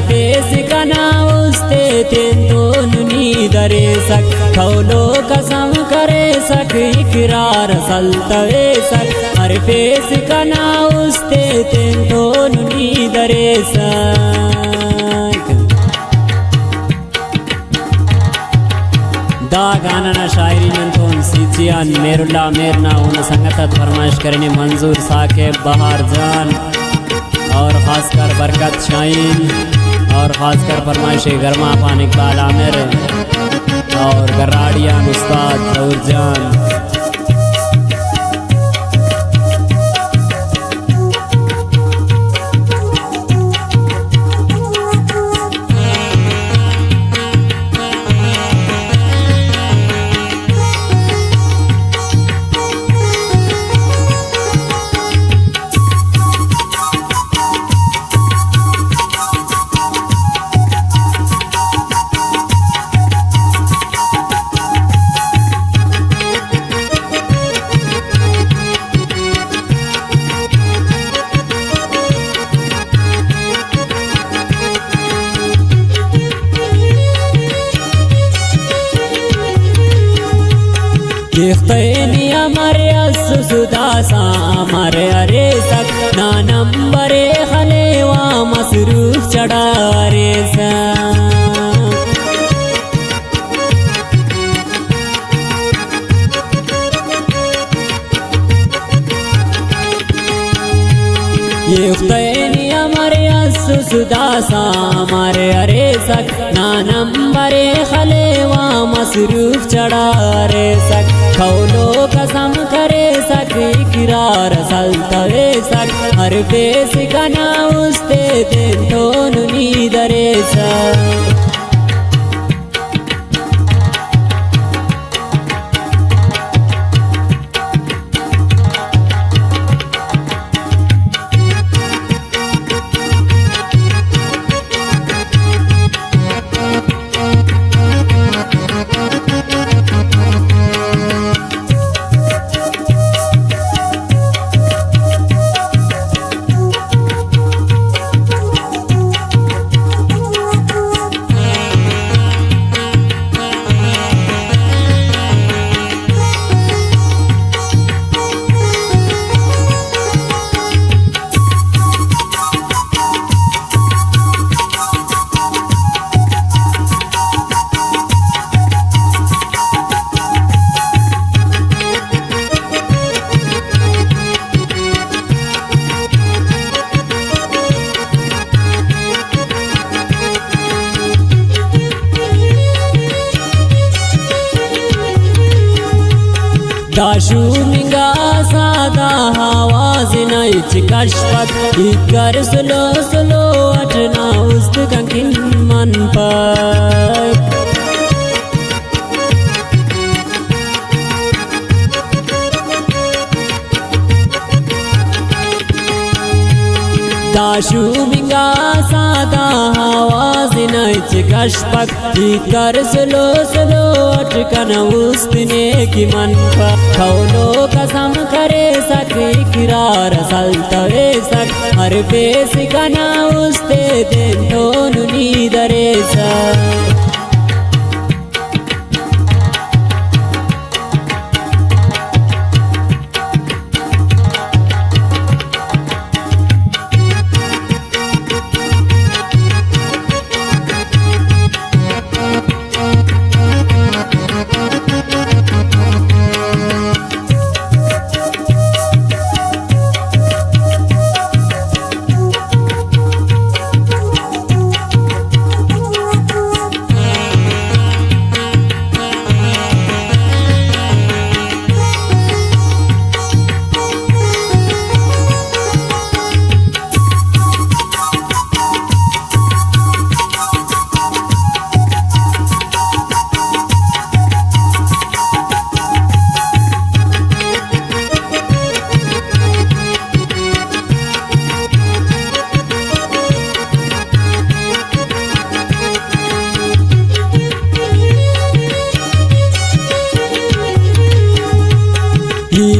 पेस कना उस्ते तेंतोन नीदरे सक खौलो कसम करे सक इकरार सल्तवे सक हर पेस कना उस्ते तेंतोन नीदरे सक दा गाना ना शायरी नंतोन सीचियान मेरुल्ला मेरना उन संगत फरमाइश करने मंजूर साके बहार जान और ख़ासकर बरकत शाहीन और ख़ासकर फरमाइश गर्मा पान इकबाल आमिर और गराड़िया उस्ताद जहूर जान। देखते हमारे सुदासा हमारे अरे सक ना नंबरे खलेवा मसरूफ चढ़ा रे ये हमारे सुदासा हमारे अरे सक ना नंबरे खलेवा मसरूफ चढ़ा रे सक खौलो कसम करे सक इकरार सल्तवे सक हर पेस कना उस्ते तेंतोन नीदरे सक दाशू मिंगा सादा आवाज नाइच कशपत इकर सुलो सुलो अटना उस्त कंकिन मन पर दाशू मिंगा सादा आवाज नाइच कशपत इकर सुलो सुलो अटकन उस्तने की मन पर खौलो कसम करे सक इकरार सल्तवे सक हर पेस कना उस्ते तेंतोन नीदरे सक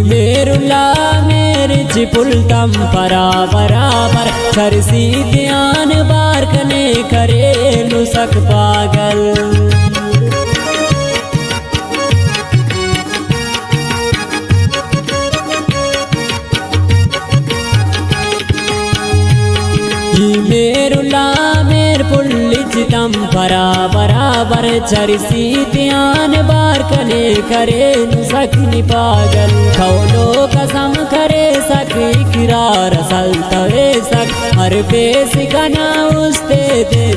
मेरुल्ला में मेर चिपुलतम परा बराबर छरसी ध्यान बार कने करे नुसक पागल मेरुला मेर पुल्लिचितम परा बराबर छरसी ध्यान बार कने करे नुसकनी पागल खौलो कसम करे सक इकरार सल तवे सक हर बेस कना उस्ते दे